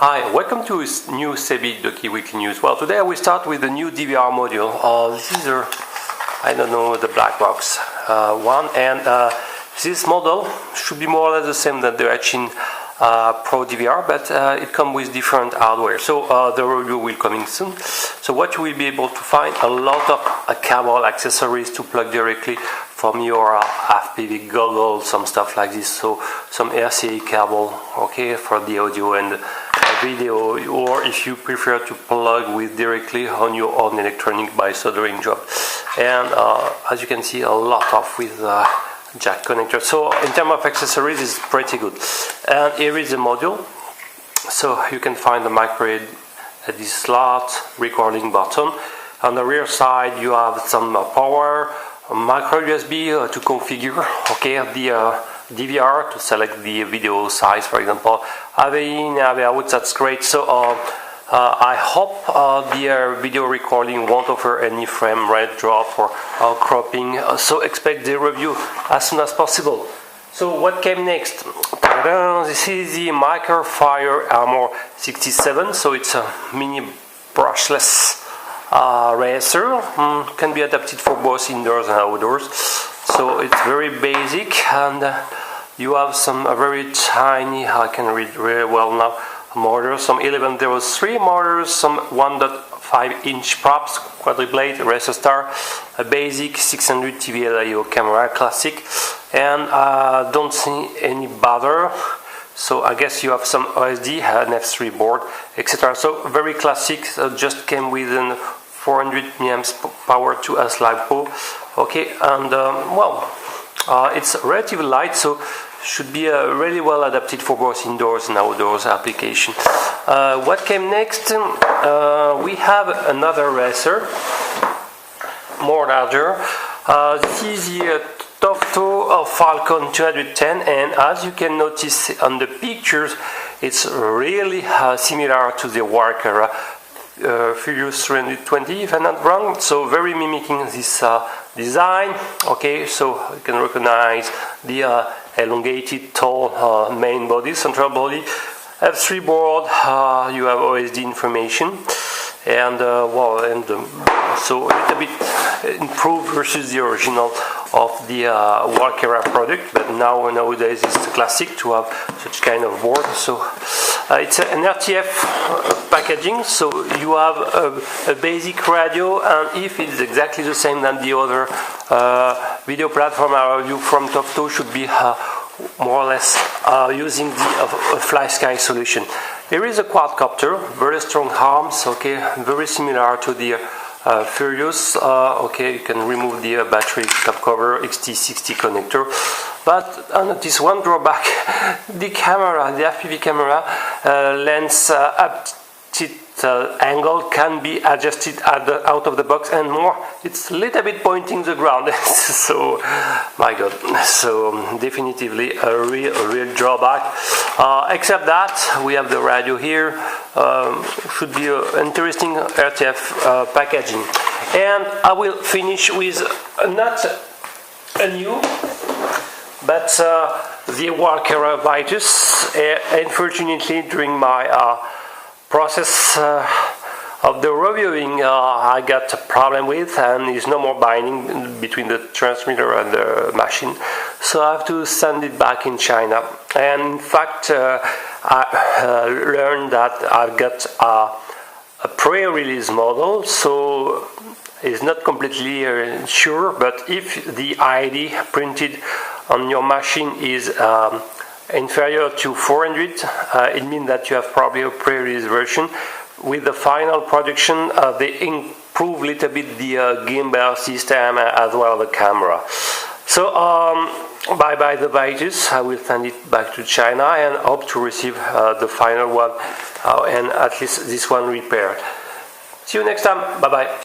Hi, welcome to new SeBy's weekly news. Well, today we start with the new DVR module. These are, I don't know, the black box one, and this model should be more or less the same than the Achin Pro DVR, but it comes with different hardware. So the review will coming soon. So what you will be able to find a lot of cable accessories to plug directly from your FPV goggles, some stuff like this. So some RCA cable, okay, for the audio and video, or if you prefer to plug with directly on your own electronic by soldering job. And as you can see, a lot of with jack connector. So in terms of accessories, it's pretty good. And here is the module. So you can find the micro SD slot, recording button. On the rear side, you have some power, micro USB to configure, okay, the DVR to select the video size, for example. AV in, AV out, that's great. So I hope the video recording won't offer any frame rate drop or cropping, so expect the review as soon as possible. So what came next? This is the Microfire Armor 67, so it's a mini brushless racer, can be adapted for both indoors and outdoors. So it's very basic, and you have some very tiny, I can read very well now, motors, some 1103 motors, some 1.5 inch props, quadri-blade, racer star, a basic 600 TVLIO camera, classic, and don't see any bother. So I guess you have some OSD, an F3 board, etc. So very classic, just came with an 400 milliamps power to a LiPo. Okay, and it's relatively light, so should be really well adapted for both indoors and outdoors application. What came next? We have another racer, more larger. This is the Tofto Falcon 210, and as you can notice on the pictures, it's really similar to the Walker Furious 320, if I'm not wrong. So very mimicking this design. Okay, so you can recognize the elongated, tall main body, central body, F3 board. You have OSD information, and so a little bit improved versus the original of the Walker product, but nowadays it's classic to have such kind of board. So it's an RTF packaging, so you have a basic radio, and if it's exactly the same than the other video platform I review from Tofto, should be more or less using the FlySky solution. Here is a quadcopter, very strong arms, okay, very similar to the Furious. Okay, you can remove the battery cap cover, XT60 connector, but notice one drawback: the camera, the FPV camera lens angle can be adjusted out of the box, and more, it's a little bit pointing the ground. So, my God, so definitively a real drawback. Except that we have the radio here. Should be an interesting RTF packaging. And I will finish with not a new, but the Walker Vitus. Unfortunately, during my process of the reviewing, I got a problem with, and there's no more binding between the transmitter and the machine, so I have to send it back in China. And in fact, I learned that I've got a pre-release model, so it's not completely sure, but if the ID printed on your machine is inferior to 400, it means that you have probably a pre-release version. With the final production, they improve a little bit the gimbal system as well as the camera. So bye the Vitus. I will send it back to China and hope to receive the final one and at least this one repaired. See you next time. Bye bye.